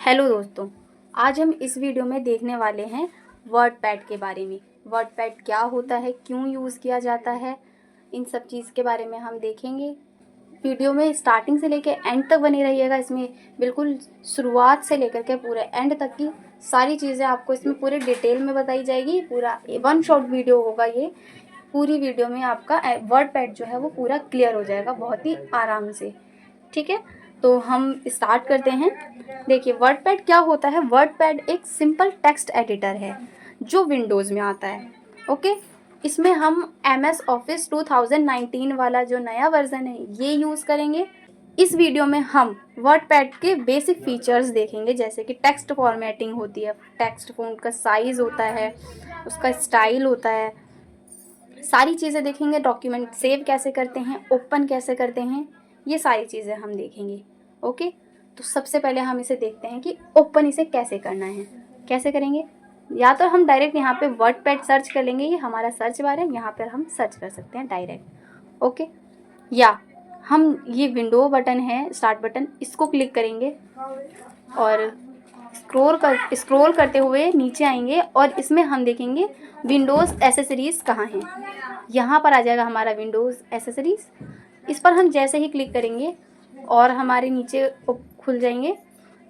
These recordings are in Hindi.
हेलो दोस्तों, आज हम इस वीडियो में देखने वाले हैं वर्डपैड के बारे में। वर्डपैड क्या होता है, क्यों यूज़ किया जाता है, इन सब चीज़ के बारे में हम देखेंगे। वीडियो में स्टार्टिंग से लेकर एंड तक बने रहिएगा। इसमें बिल्कुल शुरुआत से लेकर के पूरे एंड तक की सारी चीज़ें आपको इसमें पूरे डिटेल में बताई जाएगी। पूरा वन शॉट वीडियो होगा ये। पूरी वीडियो में आपका वर्डपैड जो है वो पूरा क्लियर हो जाएगा बहुत ही आराम से। ठीक है, तो हम स्टार्ट करते हैं। देखिए, वर्डपैड क्या होता है। वर्डपैड एक सिंपल टेक्स्ट एडिटर है जो विंडोज़ में आता है। ओके, इसमें हम MS ऑफिस 2019 वाला जो नया वर्जन है ये यूज़ करेंगे। इस वीडियो में हम वर्डपैड के बेसिक फीचर्स देखेंगे, जैसे कि टेक्स्ट फॉर्मेटिंग होती है, टेक्स्ट फ़ॉन्ट का साइज़ होता है, उसका स्टाइल होता है, सारी चीज़ें देखेंगे। डॉक्यूमेंट सेव कैसे करते हैं, ओपन कैसे करते हैं, ये सारी चीज़ें हम देखेंगे। ओके, तो सबसे पहले हम इसे देखते हैं कि ओपन इसे कैसे करना है। कैसे करेंगे, या तो हम डायरेक्ट यहाँ पे वर्डपैड सर्च कर लेंगे, ये हमारा सर्च बार है, यहाँ पर हम सर्च कर सकते हैं डायरेक्ट। ओके, या हम ये विंडो बटन है, स्टार्ट बटन, इसको क्लिक करेंगे और स्क्रॉल करते हुए नीचे आएंगे और इसमें हम देखेंगे विंडोज़ एसेसरीज़ कहाँ हैं। यहाँ पर आ जाएगा हमारा विंडोज़ एसेसरीज़। इस पर हम जैसे ही क्लिक करेंगे और हमारे नीचे खुल जाएंगे,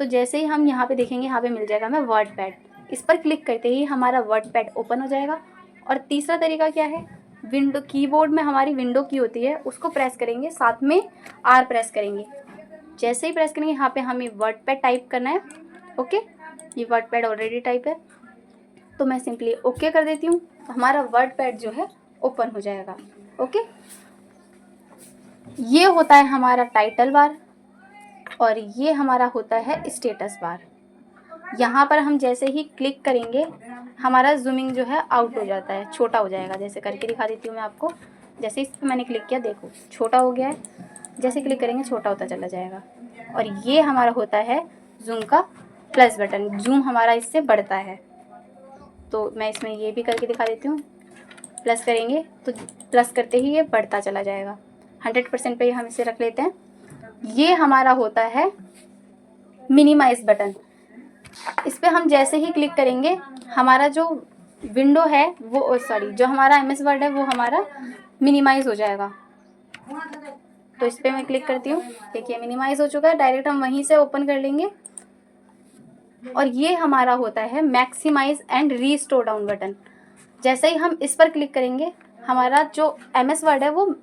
तो जैसे ही हम यहाँ पे देखेंगे, यहाँ पे मिल जाएगा हमें वर्डपैड। इस पर क्लिक करते ही हमारा वर्डपैड ओपन हो जाएगा। और तीसरा तरीका क्या है, विंडो कीबोर्ड में हमारी विंडो की होती है, उसको प्रेस करेंगे, साथ में R प्रेस करेंगे। जैसे ही प्रेस करेंगे यहाँ पे हमें वर्डपैड टाइप करना है। ओके, ये वर्डपैड ऑलरेडी टाइप है, तो मैं सिंपली ओके कर देती हूँ। हमारा वर्डपैड जो है ओपन हो जाएगा। ओके, ये होता है हमारा टाइटल बार और ये हमारा होता है स्टेटस बार। यहाँ पर हम जैसे ही क्लिक करेंगे हमारा जूमिंग जो है आउट हो जाता है, छोटा हो जाएगा। जैसे करके दिखा देती हूँ मैं आपको। जैसे इस पर मैंने क्लिक किया, देखो छोटा हो गया है। जैसे क्लिक करेंगे छोटा होता चला जाएगा। और ये हमारा होता है जूम का प्लस बटन, जूम हमारा इससे बढ़ता है। तो मैं इसमें ये भी करके दिखा देती हूँ। प्लस करेंगे तो प्लस करते ही ये बढ़ता चला जाएगा। 100% पे हम इसे रख लेते हैं। ये हमारा होता है मिनिमाइज बटन। इस पर हम जैसे ही क्लिक करेंगे हमारा जो विंडो है वो जो हमारा MS वर्ड है वो हमारा मिनिमाइज हो जाएगा। तो इस पर मैं क्लिक करती हूँ, देखिए मिनिमाइज हो चुका है। डायरेक्ट हम वहीं से ओपन कर लेंगे। और ये हमारा होता है maximise and restore down button. जैसे ही हम इस पर क्लिक करेंगे हमारा जो MS वर्ड है वो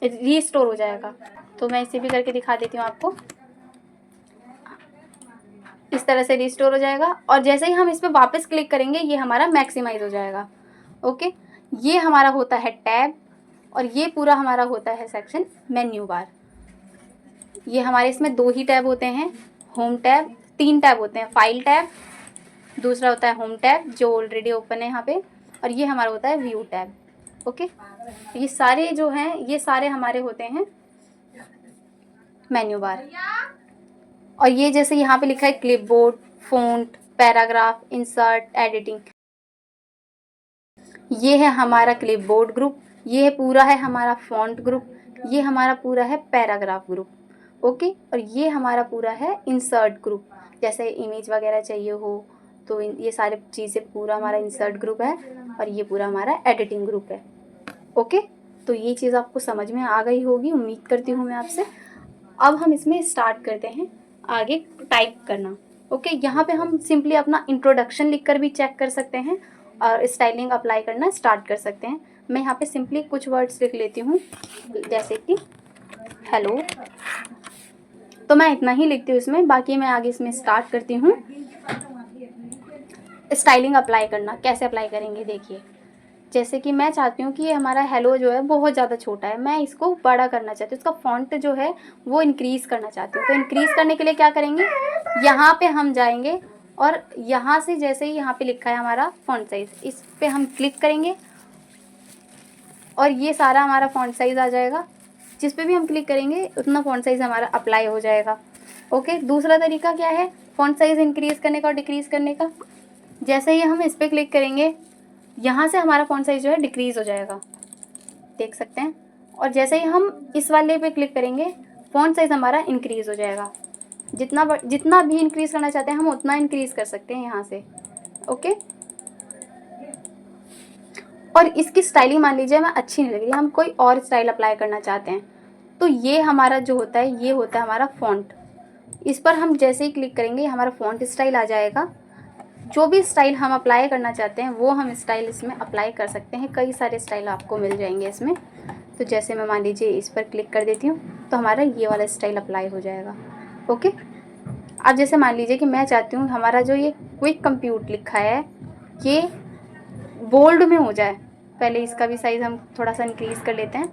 रीस्टोर हो जाएगा। तो मैं इसे भी करके दिखा देती हूँ आपको। इस तरह से रिस्टोर हो जाएगा। और जैसे ही हम इस पर वापस क्लिक करेंगे ये हमारा मैक्सिमाइज हो जाएगा। ओके, ये हमारा होता है टैब और ये पूरा हमारा होता है सेक्शन मेन्यू बार। ये हमारे इसमें 2 ही टैब होते हैं, होम टैब। 3 टैब होते हैं, फाइल टैब, दूसरा होता है होम टैब जो ऑलरेडी ओपन है यहाँ पे, और ये हमारा होता है व्यू टैब। ओके, ये सारे जो हैं ये सारे हमारे होते हैं मेन्यू बार। और ये जैसे यहाँ पे लिखा है clipboard, font, paragraph, insert, editing, ये है हमारा क्लिपबोर्ड ग्रुप। ये पूरा है हमारा फ़ॉन्ट ग्रुप। ये हमारा पूरा है पैराग्राफ ग्रुप। ओके, और ये हमारा पूरा है इंसर्ट ग्रुप। जैसे इमेज वगैरह चाहिए हो तो ये सारी चीज़ें पूरा हमारा इंसर्ट ग्रुप है। और ये पूरा हमारा एडिटिंग ग्रुप है। ओके, तो ये चीज़ आपको समझ में आ गई होगी, उम्मीद करती हूँ मैं आपसे। अब हम इसमें स्टार्ट करते हैं आगे टाइप करना। ओके, यहाँ पे हम सिंपली अपना इंट्रोडक्शन लिखकर भी चेक कर सकते हैं और स्टाइलिंग अप्लाई करना स्टार्ट कर सकते हैं। मैं यहाँ पे सिंपली कुछ वर्ड्स लिख लेती हूँ, जैसे कि हेलो। तो मैं इतना ही लिखती हूँ इसमें, बाकी मैं आगे इसमें स्टार्ट करती हूँ। स्टाइलिंग अप्लाई करना कैसे अप्लाई करेंगे, देखिए जैसे कि मैं चाहती हूँ कि ये हमारा हेलो जो है बहुत ज़्यादा छोटा है, मैं इसको बड़ा करना चाहती हूँ, इसका फ़ॉन्ट जो है वो इंक्रीज़ करना चाहती हूँ। तो इंक्रीज़ करने के लिए क्या करेंगे, यहाँ पे हम जाएंगे और यहाँ से जैसे ही यहाँ पे लिखा है हमारा फ़ॉन्ट साइज़, इस पर हम क्लिक करेंगे और ये सारा हमारा फ़ॉन्ट साइज़ आ जाएगा। जिस पे भी हम क्लिक करेंगे उतना फ़ॉन्ट साइज़ हमारा अप्लाई हो जाएगा। ओके, दूसरा तरीका क्या है फ़ॉन्ट साइज़ इंक्रीज़ करने का और डिक्रीज़ करने का। जैसे ही हम इस पर क्लिक करेंगे यहाँ से हमारा फ़ॉन्ट साइज़ जो है डिक्रीज़ हो जाएगा, देख सकते हैं। और जैसे ही हम इस वाले पे क्लिक करेंगे फ़ॉन्ट साइज़ हमारा इंक्रीज़ हो जाएगा। जितना भी इंक्रीज़ करना चाहते हैं हम उतना इंक्रीज़ कर सकते हैं यहाँ से। ओके, और इसकी स्टाइलिंग मान लीजिए हमें अच्छी नहीं लग रही, हम कोई और स्टाइल अप्लाई करना चाहते हैं, तो ये हमारा जो होता है ये होता है हमारा फ़ॉन्ट। इस पर हम जैसे ही क्लिक करेंगे हमारा फ़ॉन्ट स्टाइल आ जाएगा। जो भी स्टाइल हम अप्लाई करना चाहते हैं वो हम स्टाइल इसमें अप्लाई कर सकते हैं। कई सारे स्टाइल आपको मिल जाएंगे इसमें। तो जैसे मैं मान लीजिए इस पर क्लिक कर देती हूँ तो हमारा ये वाला स्टाइल अप्लाई हो जाएगा। ओके, अब जैसे मान लीजिए कि मैं चाहती हूँ हमारा जो ये क्विक कंप्यूट लिखा है ये बोल्ड में हो जाए। पहले इसका भी साइज़ हम थोड़ा सा इंक्रीज़ कर लेते हैं।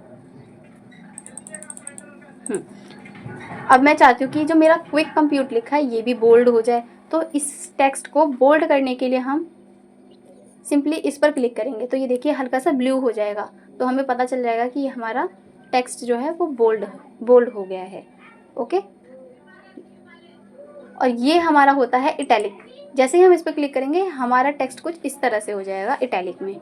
अब मैं चाहती हूँ कि जो मेरा क्विक कंप्यूट लिखा है ये भी बोल्ड हो जाए। तो इस टेक्स्ट को बोल्ड करने के लिए हम सिंपली इस पर क्लिक करेंगे तो ये देखिए हल्का सा ब्लू हो जाएगा। तो हमें पता चल जाएगा कि हमारा टेक्स्ट जो है वो बोल्ड हो गया है। ओके, और ये हमारा होता है इटैलिक। जैसे ही हम इस पर क्लिक करेंगे हमारा टेक्स्ट कुछ इस तरह से हो जाएगा इटैलिक में।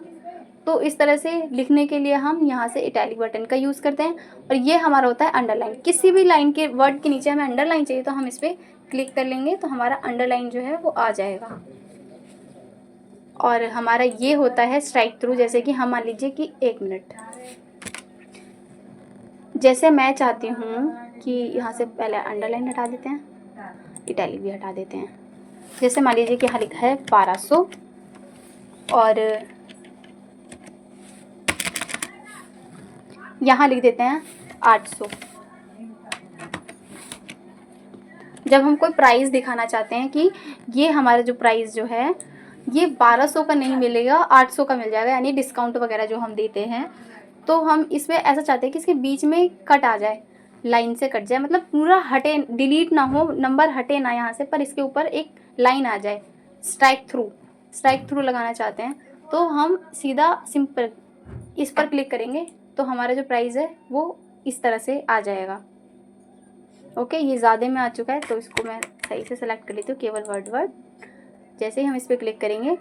तो इस तरह से लिखने के लिए हम यहाँ से इटैलिक बटन का यूज़ करते हैं। और ये हमारा होता है अंडरलाइन। किसी भी लाइन के वर्ड के नीचे हमें अंडरलाइन चाहिए तो हम इस पर क्लिक कर लेंगे तो हमारा अंडरलाइन जो है वो आ जाएगा। और हमारा ये होता है स्ट्राइक थ्रू। जैसे कि हम मान लीजिए कि 1 मिनट, जैसे मैं चाहती हूँ कि यहाँ से पहले अंडरलाइन हटा देते हैं, इटैलिक भी हटा देते हैं। जैसे मान लीजिए कि यहाँ लिखा है 1200 और यहाँ लिख देते हैं 800। जब हम कोई प्राइस दिखाना चाहते हैं कि ये हमारा जो प्राइस जो है ये 1200 का नहीं मिलेगा, 800 का मिल जाएगा, यानी डिस्काउंट वगैरह जो हम देते हैं, तो हम इसमें ऐसा चाहते हैं कि इसके बीच में कट आ जाए, लाइन से कट जाए, मतलब पूरा हटे, डिलीट ना हो, नंबर हटे ना यहाँ से, पर इसके ऊपर एक लाइन आ जाए। स्ट्राइक थ्रू लगाना चाहते हैं तो हम सीधा सिंपल इस पर क्लिक करेंगे तो हमारा जो प्राइस है वो इस तरह से आ जाएगा। ओके, ये ज़्यादा में आ चुका है तो इसको मैं सही से सेलेक्ट कर लेती हूँ, केवल वर्ड। जैसे ही हम इस पर क्लिक करेंगे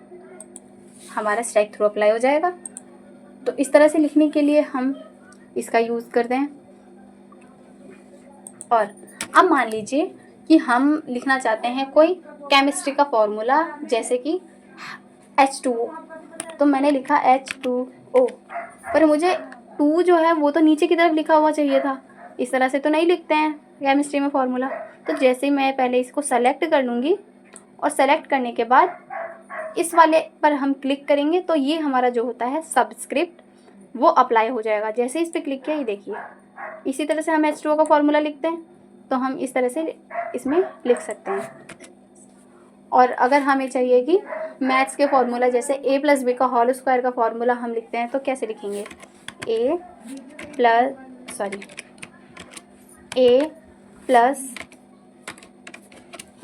हमारा स्ट्राइक थ्रू अप्लाई हो जाएगा। तो इस तरह से लिखने के लिए हम इसका यूज़ करते हैं। और अब मान लीजिए कि हम लिखना चाहते हैं कोई केमिस्ट्री का फॉर्मूला, जैसे कि H2O। तो मैंने लिखा H2O, पर मुझे 2 जो है वो तो नीचे की तरफ लिखा हुआ चाहिए था। इस तरह से तो नहीं लिखते हैं केमिस्ट्री में फॉर्मूला। तो जैसे ही मैं पहले इसको सेलेक्ट कर लूँगी और सेलेक्ट करने के बाद इस वाले पर हम क्लिक करेंगे तो ये हमारा जो होता है सबस्क्रिप्ट वो अप्लाई हो जाएगा। जैसे ही इस पर क्लिक किया ये देखिए, इसी तरह से हम H2O का फॉर्मूला लिखते हैं तो हम इस तरह से इसमें लिख सकते हैं। और अगर हमें चाहिए कि मैथ्स के फॉर्मूला जैसे a+b का होल स्क्वायर का फॉर्मूला हम लिखते हैं तो कैसे लिखेंगे, a प्लस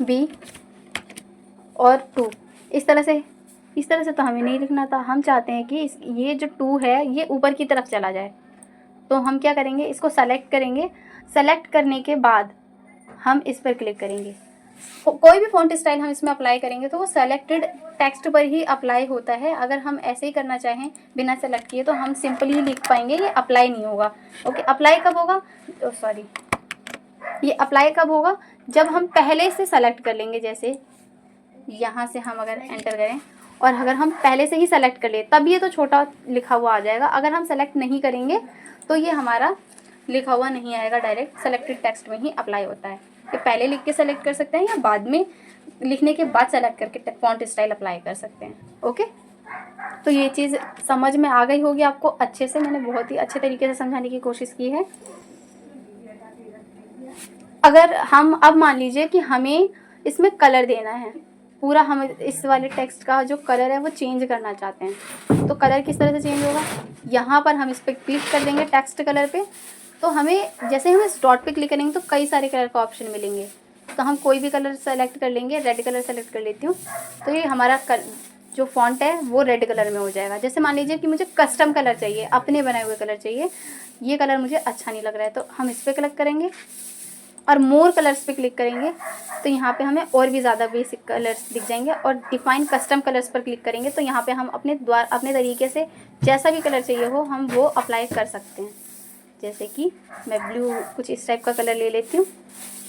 b और 2। इस तरह से तो हमें नहीं लिखना था। हम चाहते हैं कि ये जो 2 है ये ऊपर की तरफ चला जाए। तो हम क्या करेंगे, इसको सेलेक्ट करेंगे। सेलेक्ट करने के बाद हम इस पर क्लिक करेंगे। कोई भी फ़ॉन्ट स्टाइल हम इसमें अप्लाई करेंगे तो वो सेलेक्टेड टेक्स्ट पर ही अप्लाई होता है। अगर हम ऐसे ही करना चाहें बिना सेलेक्ट किए तो हम सिंपल ही लिख पाएंगे, ये अप्लाई नहीं होगा। ओके, अप्लाई कब होगा, ये अप्लाई कब होगा, जब हम पहले से सेलेक्ट कर लेंगे। जैसे यहाँ से हम अगर एंटर करें और अगर हम पहले से ही सेलेक्ट कर ले तब ये तो छोटा लिखा हुआ आ जाएगा। अगर हम सेलेक्ट नहीं करेंगे तो ये हमारा लिखा हुआ नहीं आएगा, डायरेक्ट सेलेक्टेड टेक्स्ट में ही अप्लाई होता है। ये पहले लिख के सेलेक्ट कर सकते हैं या बाद में लिखने के बाद सेलेक्ट करके फॉन्ट स्टाइल अप्लाई कर सकते हैं। ओके, तो ये चीज़ समझ में आ गई होगी आपको अच्छे से। मैंने बहुत ही अच्छे तरीके से समझाने की कोशिश की है। अगर हम अब मान लीजिए कि हमें इसमें कलर देना है, पूरा हम इस वाले टेक्स्ट का जो कलर है वो चेंज करना चाहते हैं, तो कलर किस तरह से चेंज होगा, यहाँ पर हम इस पर क्लिक कर देंगे टेक्स्ट कलर पे। तो हमें जैसे हम इस डॉट पे क्लिक करेंगे तो कई सारे कलर का ऑप्शन मिलेंगे। तो हम कोई भी कलर सेलेक्ट कर लेंगे, रेड कलर सेलेक्ट कर लेती हूँ तो ये हमारा जो फॉन्ट है वो रेड कलर में हो जाएगा। जैसे मान लीजिए कि मुझे कस्टम कलर चाहिए, अपने बनाए हुए कलर चाहिए, ये कलर मुझे अच्छा नहीं लग रहा है तो हम इस पर क्लिक करेंगे और मोर कलर्स पे क्लिक करेंगे तो यहाँ पे हमें और भी ज़्यादा बेसिक कलर्स दिख जाएंगे। और डिफाइन कस्टम कलर्स पर क्लिक करेंगे तो यहाँ पे हम अपने तरीके से जैसा भी कलर चाहिए हो हम वो अप्लाई कर सकते हैं। जैसे कि मैं ब्लू कुछ इस टाइप का कलर ले लेती हूँ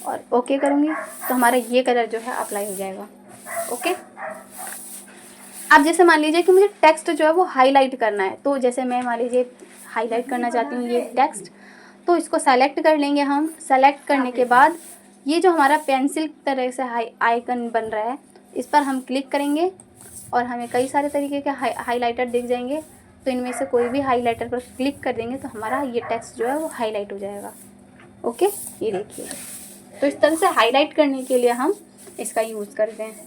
और ओके करूँगी तो हमारा ये कलर जो है अप्लाई हो जाएगा। ओके, अब जैसे मान लीजिए कि मुझे टेक्स्ट जो है वो हाईलाइट करना है, तो जैसे मैं मान लीजिए हाईलाइट करना चाहती हूँ ये टेक्स्ट, तो इसको सेलेक्ट कर लेंगे हम। सेलेक्ट करने के बाद ये जो हमारा पेंसिल तरह से आइकन बन रहा है, इस पर हम क्लिक करेंगे और हमें कई सारे तरीके के हाईलाइटर दिख जाएंगे। तो इनमें से कोई भी हाईलाइटर पर क्लिक कर देंगे तो हमारा ये टेक्स्ट जो है वो हाईलाइट हो जाएगा। ओके, ये देखिए, तो इस तरह से हाईलाइट करने के लिए हम इसका यूज़ करते हैं।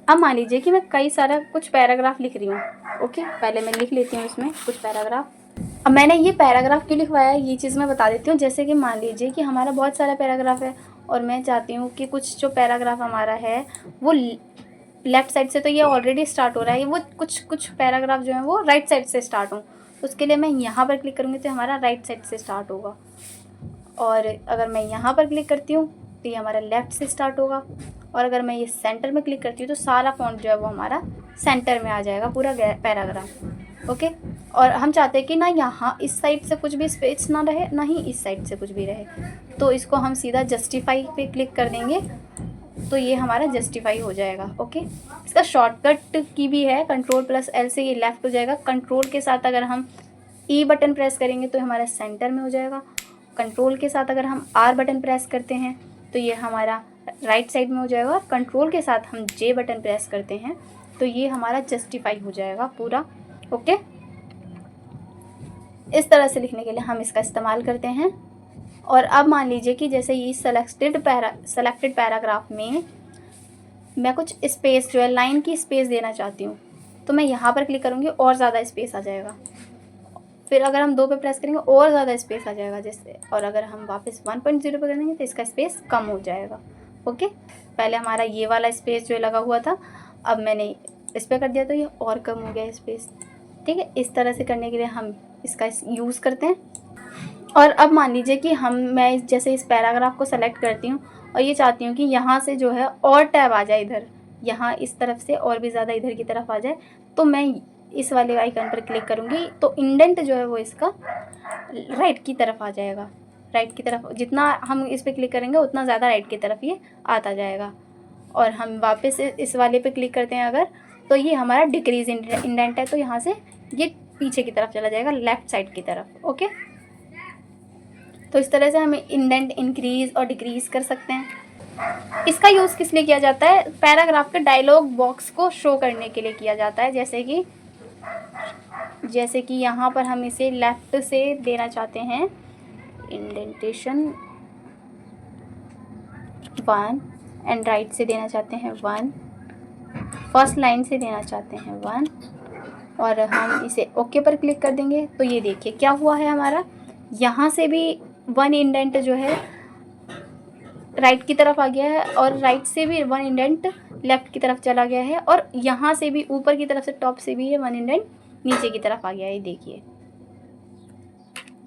अब मान लीजिए कि मैं कई सारा कुछ पैराग्राफ लिख रही हूँ। ओके, पहले मैं लिख लेती हूँ इसमें कुछ पैराग्राफ। अब मैंने ये पैराग्राफ क्यों लिखवाया है ये चीज़ मैं बता देती हूँ। जैसे कि मान लीजिए कि हमारा बहुत सारा पैराग्राफ है और मैं चाहती हूँ कि कुछ जो पैराग्राफ हमारा है वो लेफ़्ट साइड से, तो ये ऑलरेडी स्टार्ट हो रहा है, वो कुछ पैराग्राफ जो है वो राइट साइड से स्टार्ट हो, तो उसके लिए मैं यहाँ पर क्लिक करूँगी तो हमारा राइट साइड से स्टार्ट होगा। और अगर मैं यहाँ पर क्लिक करती हूँ तो ये हमारा लेफ़्ट से स्टार्ट होगा। और अगर मैं ये सेंटर में क्लिक करती हूँ तो सारा फॉन्ट जो है वो हमारा सेंटर में आ जाएगा, पूरा पैराग्राफ। ओके, और हम चाहते हैं कि ना यहाँ इस साइड से कुछ भी स्पेस ना रहे, ना ही इस साइड से कुछ भी रहे, तो इसको हम सीधा जस्टिफाई पे क्लिक कर देंगे तो ये हमारा जस्टिफाई हो जाएगा। ओके, इसका शॉर्टकट की भी है, Ctrl+L से ये लेफ़्ट हो जाएगा। कंट्रोल के साथ अगर हम ई बटन प्रेस करेंगे तो हमारा सेंटर में हो जाएगा। कंट्रोल के साथ अगर हम आर बटन प्रेस करते हैं तो ये हमारा राइट साइड में हो जाएगा। कंट्रोल के साथ हम जे बटन प्रेस करते हैं तो ये हमारा जस्टिफाई हो जाएगा पूरा। ओके, इस तरह से लिखने के लिए हम इसका इस्तेमाल करते हैं। और अब मान लीजिए कि जैसे ये सेलेक्टेड पैराग्राफ में मैं कुछ स्पेस जो है लाइन की स्पेस देना चाहती हूँ, तो मैं यहाँ पर क्लिक करूँगी और ज़्यादा स्पेस आ जाएगा। फिर अगर हम 2 पे प्रेस करेंगे और ज़्यादा स्पेस आ जाएगा जैसे, और अगर हम वापस 1.0 पे कर देंगे तो इसका स्पेस कम हो जाएगा। ओके, पहले हमारा ये वाला स्पेस जो लगा हुआ था, अब मैंने इस पर कर दिया तो ये और कम हो गया स्पेस। ठीक है, इस तरह से करने के लिए हम इसका यूज़ करते हैं। और अब मान लीजिए कि मैं जैसे इस पैराग्राफ को सेलेक्ट करती हूँ और ये चाहती हूँ कि यहाँ से जो है और टैब आ जाए इधर, यहाँ इस तरफ से और भी ज़्यादा इधर की तरफ आ जाए, तो मैं इस वाले आइकन पर क्लिक करूँगी तो इंडेंट जो है वो इसका राइट की तरफ आ जाएगा। राइट की तरफ जितना हम इस पर क्लिक करेंगे उतना ज़्यादा राइट की तरफ ये आता जाएगा। और हम वापस इस वाले पे क्लिक करते हैं अगर, तो ये हमारा डिक्रीज इंडेंट है, तो यहाँ से ये पीछे की तरफ चला जाएगा, लेफ़्ट साइड की तरफ। ओके, तो इस तरह से हमें इंडेंट इंक्रीज़ और डिक्रीज़ कर सकते हैं। इसका यूज़ किस लिए किया जाता है? पैराग्राफ के डायलॉग बॉक्स को शो करने के लिए किया जाता है। जैसे कि यहाँ पर हम इसे लेफ़्ट से देना चाहते हैं इंडेंटेशन 1 एंड राइट से देना चाहते हैं 1, फर्स्ट लाइन से देना चाहते हैं 1, और हम इसे ओके पर क्लिक कर देंगे तो ये देखिए क्या हुआ है, हमारा यहाँ से भी 1 इंडेंट जो है राइट की तरफ आ गया है और राइट से भी 1 इंडेंट लेफ़्ट की तरफ चला गया है, और यहाँ से भी ऊपर की तरफ से टॉप से भी 1 इंडेंट नीचे की तरफ आ गया है, देखिए।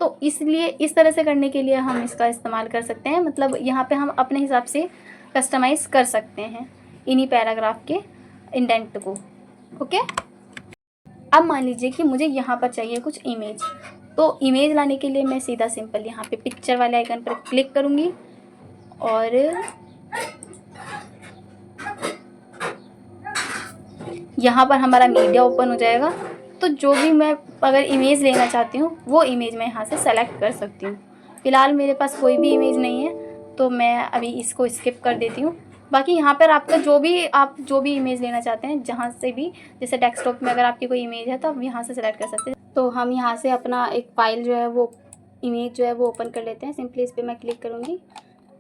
तो इसलिए इस तरह से करने के लिए हम इसका इस्तेमाल कर सकते हैं, मतलब यहाँ पे हम अपने हिसाब से कस्टमाइज़ कर सकते हैं इन्हीं पैराग्राफ के इंडेंट को। ओके, अब मान लीजिए कि मुझे यहाँ पर चाहिए कुछ इमेज, तो इमेज लाने के लिए मैं सीधा सिंपल यहाँ पे पिक्चर वाले आइकन पर क्लिक करूँगी और यहाँ पर हमारा मीडिया ओपन हो जाएगा। तो जो भी मैं अगर इमेज लेना चाहती हूँ वो इमेज मैं यहाँ से सेलेक्ट कर सकती हूँ। फ़िलहाल मेरे पास कोई भी इमेज नहीं है तो मैं अभी इसको स्किप कर देती हूँ। बाकी यहाँ पर आपका आप जो भी इमेज लेना चाहते हैं जहाँ से भी, जैसे डेस्कटॉप में अगर आपकी कोई इमेज है तो आप यहाँ से सेलेक्ट कर सकते हैं। तो हम यहाँ से अपना एक फ़ाइल जो है वो इमेज जो है वो ओपन कर लेते हैं। सिंपली इस पर मैं क्लिक करूँगी,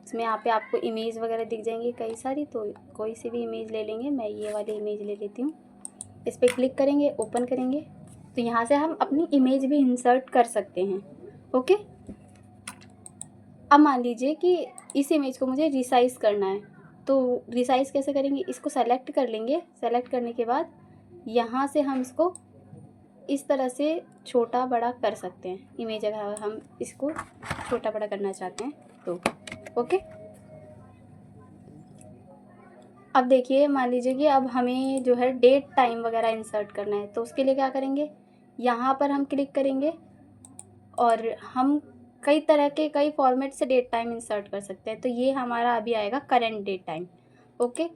इसमें यहाँ पे आपको इमेज वगैरह दिख जाएंगी कई सारी, तो कोई सी भी इमेज ले लेंगे। मैं ये वाली इमेज ले लेती हूँ। इस पर क्लिक करेंगे, ओपन करेंगे तो यहाँ से हम अपनी इमेज भी इंसर्ट कर सकते हैं। ओके, अब मान लीजिए कि इस इमेज को मुझे रिसाइज़ करना है, तो रिसाइज़ कैसे करेंगे? इसको सेलेक्ट कर लेंगे। सेलेक्ट करने के बाद यहाँ से हम इसको इस तरह से छोटा बड़ा कर सकते हैं इमेज, अगर हम इसको छोटा बड़ा करना चाहते हैं तो। ओके, अब देखिए मान लीजिए कि अब हमें जो है डेट टाइम वगैरह इंसर्ट करना है, तो उसके लिए क्या करेंगे, यहाँ पर हम क्लिक करेंगे और हम कई तरह के कई फॉर्मेट से डेट टाइम इंसर्ट कर सकते हैं। तो ये हमारा अभी आएगा करंट डेट टाइम। ओके,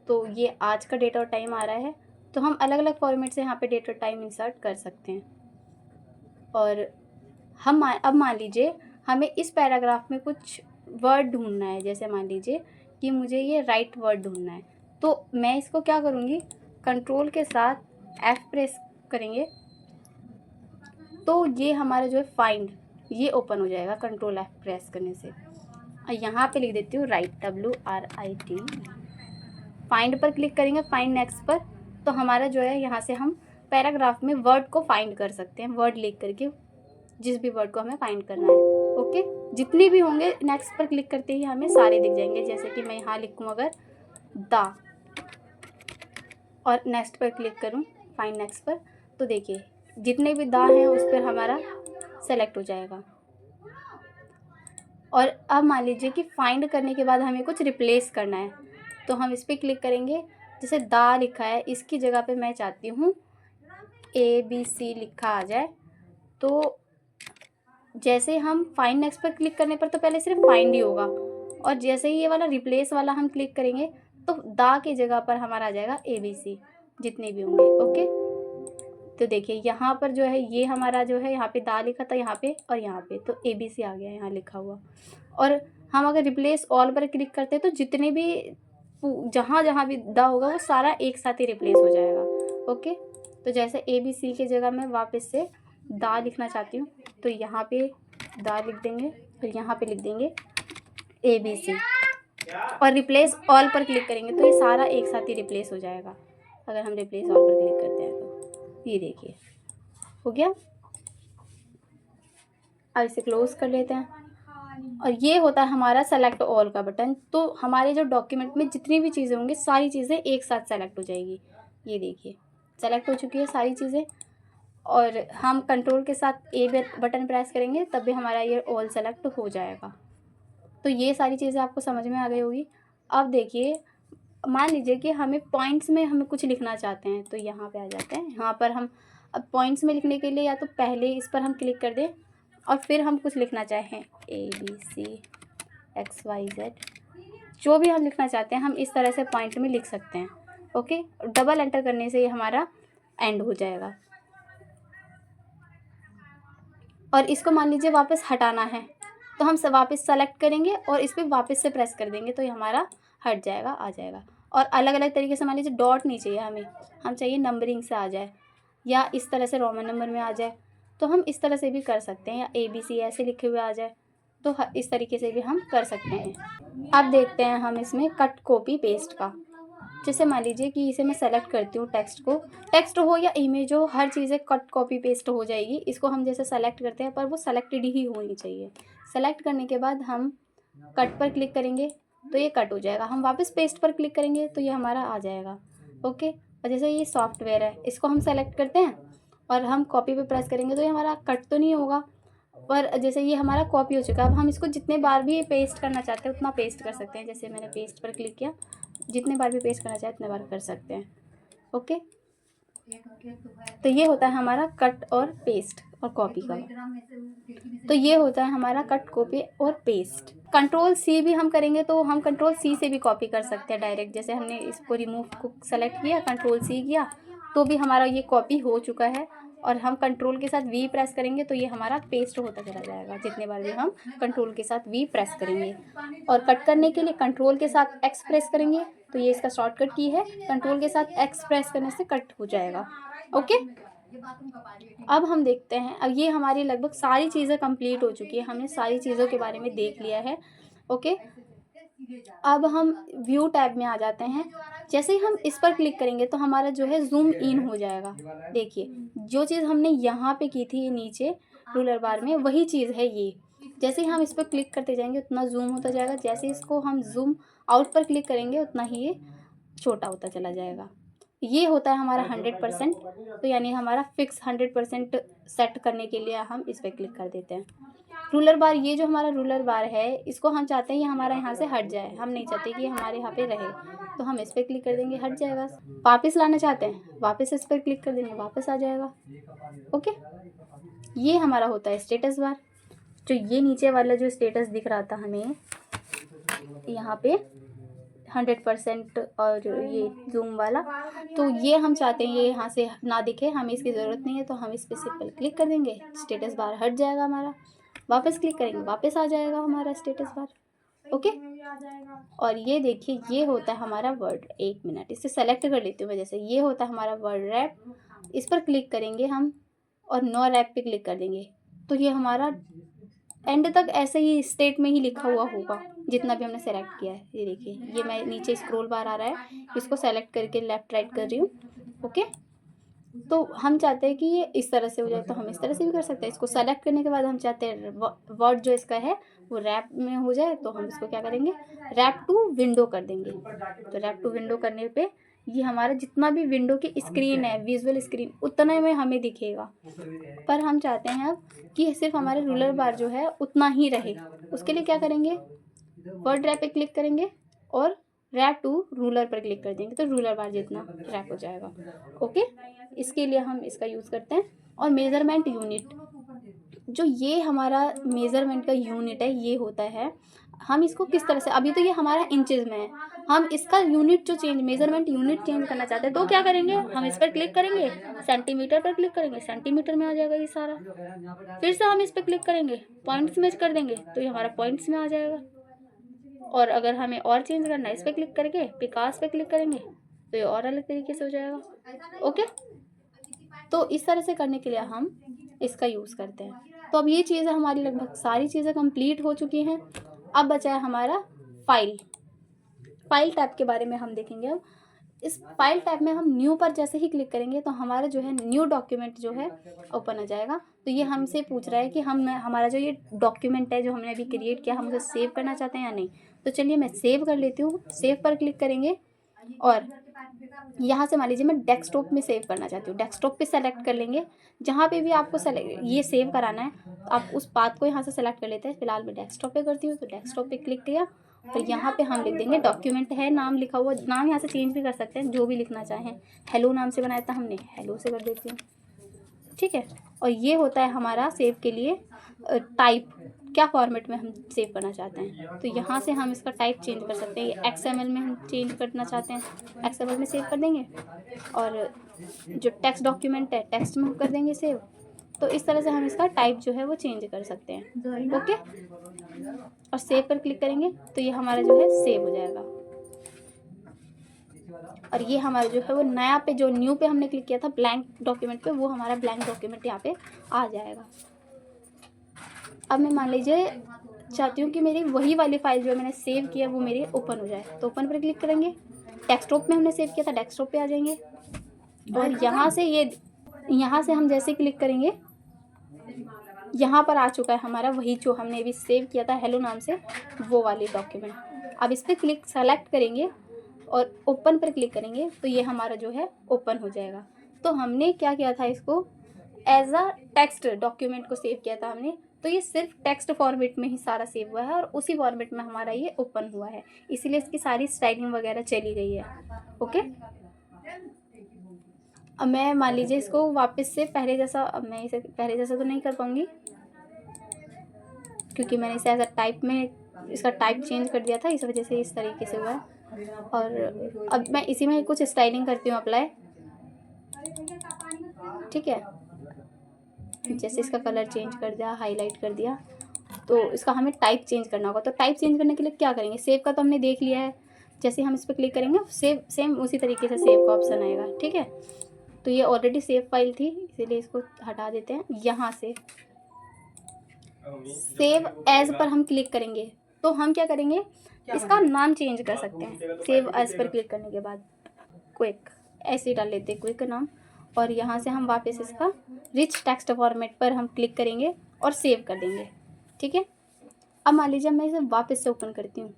तो ये आज का डेट और टाइम आ रहा है। तो हम अलग अलग फॉर्मेट से यहाँ पे डेट और टाइम इंसर्ट कर सकते हैं। और हम अब मान लीजिए हमें इस पैराग्राफ में कुछ वर्ड ढूंढना है। जैसे मान लीजिए कि मुझे ये राइट वर्ड ढूंढना है, तो मैं इसको क्या करूँगी, कंट्रोल के साथ F प्रेस करेंगे तो ये हमारा जो है फाइंड, ये ओपन हो जाएगा कंट्रोल F प्रेस करने से। और यहाँ पे लिख देती हूँ राइट, WRIT। फाइंड पर क्लिक करेंगे, फाइंड नेक्स्ट पर, तो हमारा जो है यहाँ से हम पैराग्राफ में वर्ड को फाइंड कर सकते हैं, वर्ड लिख करके जिस भी वर्ड को हमें फाइंड करना है। ओके, जितने भी होंगे नेक्स्ट पर क्लिक करते ही हमें सारे दिख जाएंगे। जैसे कि मैं यहाँ लिखूँ अगर द, और नेक्स्ट पर क्लिक करूँ फाइंड नेक्स्ट पर, तो देखिए जितने भी द हैं उस पर हमारा सेलेक्ट हो जाएगा। और अब मान लीजिए कि फाइंड करने के बाद हमें कुछ रिप्लेस करना है, तो हम इस पर क्लिक करेंगे। जैसे द लिखा है, इसकी जगह पे मैं चाहती हूँ ABC लिखा आ जाए। तो जैसे हम फाइंड नेक्स्ट पर क्लिक करने पर तो पहले सिर्फ फाइंड ही होगा, और जैसे ही ये वाला रिप्लेस वाला हम क्लिक करेंगे तो द की जगह पर हमारा आ जाएगा ABC, जितने भी होंगे। ओके, तो देखिए यहाँ पर जो है ये हमारा जो है यहाँ पे द लिखा था यहाँ पे और यहाँ पे, तो ABC आ गया यहाँ लिखा हुआ। और हम अगर रिप्लेस ऑल पर क्लिक करते हैं तो जितने भी जहाँ जहाँ भी द होगा वो सारा एक साथ ही रिप्लेस हो जाएगा। ओके, तो जैसे ABC की जगह मैं वापस से द लिखना चाहती हूँ, तो यहाँ पे द लिख देंगे, फिर यहाँ पे लिख देंगे ABC, और रिप्लेस ऑल पर क्लिक करेंगे तो ये सारा एक साथ ही रिप्लेस हो जाएगा। अगर हम रिप्लेस ऑल पर क्लिक करते हैं तो ये देखिए हो गया। अब इसे क्लोज कर लेते हैं। और ये होता है हमारा सेलेक्ट ऑल का बटन। तो हमारे जो डॉक्यूमेंट में जितनी भी चीज़ें होंगी सारी चीज़ें एक साथ सेलेक्ट हो जाएगी। ये देखिए सेलेक्ट हो चुकी है सारी चीज़ें। और हम कंट्रोल के साथ ए बटन प्रेस करेंगे तब भी हमारा ये ऑल सेलेक्ट हो जाएगा। तो ये सारी चीज़ें आपको समझ में आ गई होगी। अब देखिए मान लीजिए कि हमें पॉइंट्स में हमें कुछ लिखना चाहते हैं, तो यहाँ पे आ जाते हैं। यहाँ पर हम अब पॉइंट्स में लिखने के लिए या तो पहले इस पर हम क्लिक कर दें और फिर हम कुछ लिखना चाहें ABC XYZ, जो भी हम लिखना चाहते हैं हम इस तरह से पॉइंट में लिख सकते हैं। ओके, डबल एंटर करने से ये हमारा एंड हो जाएगा। और इसको मान लीजिए वापस हटाना है तो हम वापस सेलेक्ट करेंगे और इस पर वापस से प्रेस कर देंगे तो ये हमारा हट जाएगा, आ जाएगा। और अलग अलग तरीके से मान लीजिए डॉट नहीं चाहिए हमें, हम चाहिए नंबरिंग से आ जाए या इस तरह से रोमन नंबर में आ जाए, तो हम इस तरह से भी कर सकते हैं। या ABC ऐसे लिखे हुए आ जाए तो इस तरीके से भी हम कर सकते हैं। अब देखते हैं हम इसमें कट कॉपी पेस्ट का। जैसे मान लीजिए कि इसे मैं सेलेक्ट करती हूँ, टेक्स्ट हो या इमेज हो, हर चीज़ें कट कॉपी पेस्ट हो जाएगी। इसको हम जैसे सेलेक्ट करते हैं पर वो सेलेक्टेड ही होनी चाहिए। सेलेक्ट करने के बाद हम कट पर क्लिक करेंगे तो ये कट हो जाएगा। हम वापस पेस्ट पर क्लिक करेंगे तो ये हमारा आ जाएगा। ओके, और जैसे ये सॉफ्टवेयर है इसको हम सेलेक्ट करते हैं और हम कॉपी पे प्रेस करेंगे तो ये हमारा कट तो नहीं होगा, पर जैसे ये हमारा कॉपी हो चुका है। अब हम इसको जितने बार भी पेस्ट करना चाहते हैं उतना पेस्ट कर सकते हैं। जैसे मैंने पेस्ट पर क्लिक किया, जितने बार भी पेस्ट करना चाहे उतने बार कर सकते हैं। ओके, तो ये होता है हमारा कट और पेस्ट और कॉपी का। तो ये होता है हमारा कट कॉपी और पेस्ट। कंट्रोल C भी हम करेंगे तो हम कंट्रोल C से भी कॉपी कर सकते हैं डायरेक्ट। जैसे हमने इसको रिमूव को सेलेक्ट किया, कंट्रोल C किया तो भी हमारा ये कॉपी हो चुका है। और हम कंट्रोल के साथ V प्रेस करेंगे तो ये हमारा पेस्ट होता चला जाएगा जितने बार भी हम कंट्रोल के साथ V प्रेस करेंगे। और कट करने के लिए कंट्रोल के साथ X प्रेस करेंगे तो ये इसका शॉर्टकट की है। कंट्रोल के साथ X प्रेस करने से कट हो जाएगा। ओके, अब हम देखते हैं। अब ये हमारी लगभग सारी चीज़ें कंप्लीट हो चुकी है, हमने सारी चीज़ों के बारे में देख लिया है। ओके, अब हम व्यू टैब में आ जाते हैं। जैसे ही हम इस पर क्लिक करेंगे तो हमारा जो है जूम इन हो जाएगा। देखिए जो चीज़ हमने यहाँ पे की थी नीचे रूलर बार में वही चीज़ है ये। जैसे ही हम इस पर क्लिक करते जाएंगे उतना जूम होता जाएगा। जैसे इसको हम जूम आउट पर क्लिक करेंगे उतना ही ये छोटा होता चला जाएगा। ये होता है हमारा 100%। तो यानी हमारा फिक्स 100% सेट करने के लिए हम इस पर क्लिक कर देते हैं। रूलर बार, ये जो हमारा रूलर बार है इसको हम चाहते हैं ये हमारा यहाँ से हट जाए, हम नहीं चाहते कि ये हमारे यहाँ पे रहे, तो हम इस पर क्लिक कर देंगे, हट जाएगा। वापस लाना चाहते हैं, वापस इस पर क्लिक कर देंगे, वापस आ जाएगा। ओके, ये हमारा होता है स्टेटस बार। जो ये नीचे वाला जो स्टेटस दिख रहा था हमें यहाँ पे 100% और ये जूम वाला, तो ये हम चाहते हैं ये यहाँ से ना दिखे, हमें इसकी ज़रूरत नहीं है। तो हम इस पर सिंपल क्लिक कर देंगे, स्टेटस बार हट जाएगा हमारा। वापस क्लिक करेंगे, वापस आ जाएगा हमारा स्टेटस बार। ओके, और ये देखिए ये होता है हमारा वर्ड। 1 मिनट इसे सेलेक्ट कर लेती हूँ मैं। जैसे ये होता है हमारा वर्ड रैप, इस पर क्लिक करेंगे हम और नो रैप पे क्लिक कर देंगे, तो ये हमारा एंड तक ऐसे ही स्टेट में ही लिखा हुआ होगा जितना भी हमने सेलेक्ट किया है। ये देखिए ये मैं नीचे स्क्रॉल बार आ रहा है, इसको सेलेक्ट करके लेफ्ट राइट कर रही हूँ। ओके, तो हम चाहते हैं कि ये इस तरह से हो जाए, तो हम इस तरह से भी कर सकते हैं। इसको सेलेक्ट करने के बाद हम चाहते हैं वर्ड जो इसका है वो रैप में हो जाए, तो हम इसको क्या करेंगे, रैप टू विंडो कर देंगे। तो रैप टू विंडो करने पे ये हमारा जितना भी विंडो की स्क्रीन है, विजुअल स्क्रीन, उतना में हमें दिखेगा। पर हम चाहते हैं अब कि सिर्फ हमारे रूलर बार जो है उतना ही रहे। उसके लिए क्या करेंगे, वर्ड रैप पे क्लिक करेंगे और रैप टू रूलर पर क्लिक कर देंगे, तो रूलर बार जितना रैप हो जाएगा। ओके, इसके लिए हम इसका यूज़ करते हैं। और मेज़रमेंट यूनिट, जो ये हमारा मेज़रमेंट का यूनिट है, ये होता है हम इसको किस तरह से, अभी तो ये हमारा इंचेस में है, हम इसका यूनिट जो चेंज, मेज़रमेंट यूनिट चेंज करना चाहते हैं, तो क्या करेंगे, हम इस पर क्लिक करेंगे, सेंटीमीटर पर क्लिक करेंगे, सेंटीमीटर में आ जाएगा ये सारा। फिर से हम इस पर क्लिक करेंगे, पॉइंट्स में कर देंगे, तो ये हमारा पॉइंट्स में आ जाएगा। और अगर हमें और चेंज करना है, इस पर क्लिक करके पिकास पे क्लिक करेंगे, तो ये और अलग तरीके से हो जाएगा। ओके, तो इस तरह से करने के लिए हम इसका यूज़ करते हैं। तो अब ये चीज़ें हमारी लगभग सारी चीज़ें कंप्लीट हो चुकी हैं। अब बचा है हमारा फाइल टैब के बारे में हम देखेंगे। अब इस फाइल टैब में हम न्यू पर जैसे ही क्लिक करेंगे तो हमारा जो है न्यू डॉक्यूमेंट जो है ओपन हो जाएगा। तो ये हमसे पूछ रहा है कि हमारा जो ये डॉक्यूमेंट है जो हमने अभी क्रिएट किया, हम उसे सेव करना चाहते हैं या नहीं। तो चलिए मैं सेव कर लेती हूँ। सेव पर क्लिक करेंगे और यहाँ से मान लीजिए मैं डेस्कटॉप में सेव करना चाहती हूँ, डेस्कटॉप पे सेलेक्ट कर लेंगे। जहाँ पे भी आपको ये सेव कराना है तो आप उस पाथ को यहाँ से सेलेक्ट कर लेते हैं। फिलहाल मैं डेस्कटॉप पे करती हूँ, तो डेस्कटॉप पे क्लिक किया, तो यहाँ पे हम लिख देंगे डॉक्यूमेंट है, नाम लिखा हुआ, नाम यहाँ से चेंज भी कर सकते हैं जो भी लिखना चाहें। हेलो नाम से बनाया था हमने, हेलो से कर देती हूँ। ठीक है, और ये होता है हमारा सेव के लिए टाइप, क्या फॉर्मेट में हम सेव करना चाहते हैं। तो यहाँ से हम इसका टाइप चेंज कर सकते हैं। ये XML में हम चेंज करना चाहते हैं, XML में सेव कर देंगे। और जो टेक्स्ट डॉक्यूमेंट है, टेक्स्ट में कर देंगे सेव। तो इस तरह से हम इसका टाइप जो है वो चेंज कर सकते हैं। ओके, और सेव पर क्लिक करेंगे तो ये हमारा जो है सेव हो जाएगा। और ये हमारा जो है वो नया पे, जो न्यू पे हमने क्लिक किया था ब्लैंक डॉक्यूमेंट पे, वो हमारा ब्लैंक डॉक्यूमेंट यहाँ पे आ जाएगा। अब मैं मान लीजिए चाहती हूँ कि मेरी वही वाली फाइल जो मैंने सेव किया वो मेरी ओपन हो जाए, तो ओपन पर क्लिक करेंगे। डेस्कटॉप में हमने सेव किया था, डेस्कटॉप पे आ जाएंगे। और यहाँ से हम जैसे क्लिक करेंगे, यहाँ पर आ चुका है हमारा वही जो हमने अभी सेव किया था हेलो नाम से, वो वाली डॉक्यूमेंट। अब इस पर क्लिक सेलेक्ट करेंगे और ओपन पर क्लिक करेंगे, तो ये हमारा जो है ओपन हो जाएगा। तो हमने क्या किया था, इसको एज अ टेक्स्ट डॉक्यूमेंट को सेव किया था हमने, तो ये सिर्फ टेक्स्ट फॉर्मेट में ही सारा सेव हुआ है और उसी फॉर्मेट में हमारा ये ओपन हुआ है, इसीलिए इसकी सारी स्टाइलिंग वगैरह चली गई है। ओके, अब मैं मान लीजिए इसको वापस से पहले जैसा, अब मैं इसे पहले जैसा तो नहीं कर पाऊँगी क्योंकि मैंने इसे एज अ टाइप में इसका टाइप चेंज कर दिया था, इस वजह से इस तरीके से हुआ है। और अब मैं इसी में कुछ स्टाइलिंग करती हूँ अप्लाई। ठीक है, जैसे इसका कलर चेंज कर दिया, हाईलाइट कर दिया, तो इसका हमें टाइप चेंज करना होगा। तो टाइप चेंज करने के लिए क्या करेंगे, सेव का तो हमने देख लिया है, जैसे हम इस पर क्लिक करेंगे सेव, सेम उसी तरीके से सेव का ऑप्शन आएगा। ठीक है, तो ये ऑलरेडी सेव फाइल थी, इसीलिए इसको हटा देते हैं। यहाँ से सेव एज पर हम क्लिक करेंगे, तो हम क्या करेंगे, इसका नाम चेंज कर सकते हैं। सेव एज पर क्लिक करने के बाद क्विक ऐसे ही डाल लेते हैं, क्विक नाम। और यहाँ से हम वापस इसका रिच टेक्स्ट फॉर्मेट पर हम क्लिक करेंगे और सेव कर देंगे। ठीक है, अब मान लीजिए मैं इसे वापस से ओपन करती हूँ,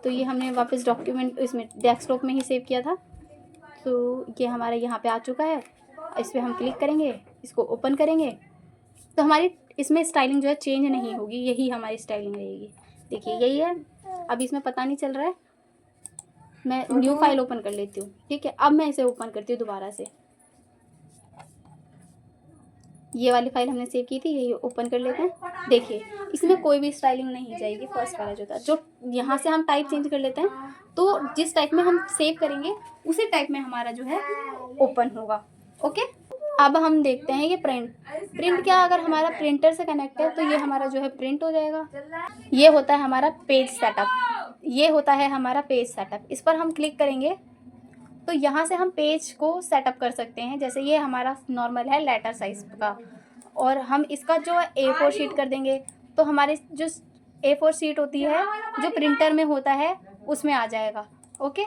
तो ये हमने वापस डॉक्यूमेंट इसमें डेस्कटॉप में ही सेव किया था, तो ये हमारे यहाँ पे आ चुका है। इस पर हम क्लिक करेंगे, इसको ओपन करेंगे, तो हमारी इसमें स्टाइलिंग जो है चेंज नहीं होगी, यही हमारी स्टाइलिंग रहेगी। देखिए यही है, अब इसमें पता नहीं चल रहा है। मैं न्यू फाइल ओपन कर लेती हूँ। ठीक है, अब मैं इसे ओपन करती हूँ दोबारा से। ये वाली फाइल हमने सेव की थी, यही ओपन कर लेते हैं। देखिए इसमें कोई भी स्टाइलिंग नहीं जाएगी। फर्स्ट वाला जो था, जो यहाँ से हम टाइप चेंज कर लेते हैं तो जिस टाइप में हम सेव करेंगे उसी टाइप में हमारा जो है ओपन होगा। ओके, अब हम देखते हैं ये प्रिंट क्या, अगर हमारा प्रिंटर से कनेक्ट है तो ये हमारा जो है प्रिंट हो जाएगा। ये होता है हमारा पेज सेटअप, ये होता है हमारा पेज सेटअप। इस पर हम क्लिक करेंगे तो यहाँ से हम पेज को सेटअप कर सकते हैं। जैसे ये हमारा नॉर्मल है लेटर साइज का, और हम इसका जो है A4 शीट कर देंगे तो हमारे जो A4 शीट होती है जो प्रिंटर में होता है उसमें आ जाएगा। ओके,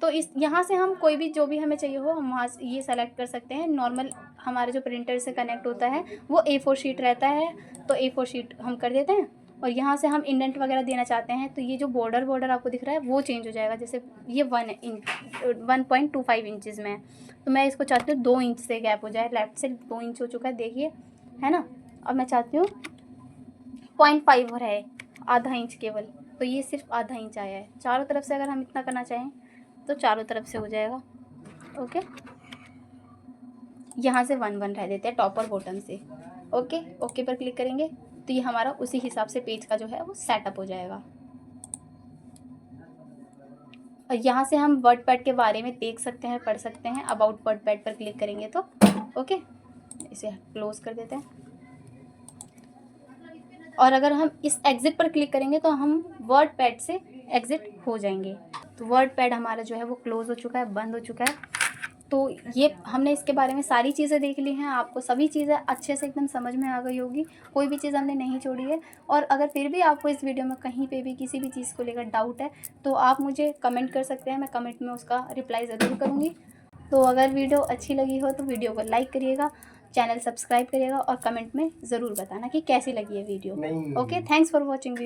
तो इस यहाँ से हम कोई भी जो भी हमें चाहिए हो हम वहाँ से ये सेलेक्ट कर सकते हैं। नॉर्मल हमारे जो प्रिंटर से कनेक्ट होता है वो A4 शीट रहता है, तो A4 शीट हम कर देते हैं। और यहाँ से हम इंडेंट वगैरह देना चाहते हैं तो ये जो बॉर्डर आपको दिख रहा है वो चेंज हो जाएगा। जैसे ये 1.25 इंचज़ में है तो मैं इसको चाहती हूँ 2 इंच से गैप हो जाए। लेफ्ट से 2 इंच हो चुका है, देखिए, है ना। अब मैं चाहती हूँ 0.5 रहे, आधा इंच केवल, तो ये सिर्फ आधा इंच आया है। चारों तरफ से अगर हम इतना करना चाहें तो चारों तरफ से हो जाएगा। ओके, यहाँ से 1 रह देते हैं टॉप और बॉटम से। ओके, ओके पर क्लिक करेंगे तो ये हमारा उसी हिसाब से पेज का जो है वो सेटअप हो जाएगा। और यहाँ से हम वर्डपैड के बारे में देख सकते हैं, पढ़ सकते हैं। अबाउट वर्डपैड पर क्लिक करेंगे तो ओके, इसे क्लोज कर देते हैं। और अगर हम इस एग्ज़िट पर क्लिक करेंगे तो हम वर्डपैड से एग्ज़िट हो जाएंगे। तो वर्डपैड हमारा जो है वो क्लोज़ हो चुका है, बंद हो चुका है। तो ये हमने इसके बारे में सारी चीज़ें देख ली हैं। आपको सभी चीज़ें अच्छे से एकदम समझ में आ गई होगी, कोई भी चीज़ हमने नहीं छोड़ी है। और अगर फिर भी आपको इस वीडियो में कहीं पे भी किसी भी चीज़ को लेकर डाउट है तो आप मुझे कमेंट कर सकते हैं, मैं कमेंट में उसका रिप्लाई ज़रूर करूँगी। तो अगर वीडियो अच्छी लगी हो तो वीडियो को लाइक करिएगा, चैनल सब्सक्राइब करिएगा और कमेंट में ज़रूर बताना कि कैसी लगी है video. Okay, thanks for watching.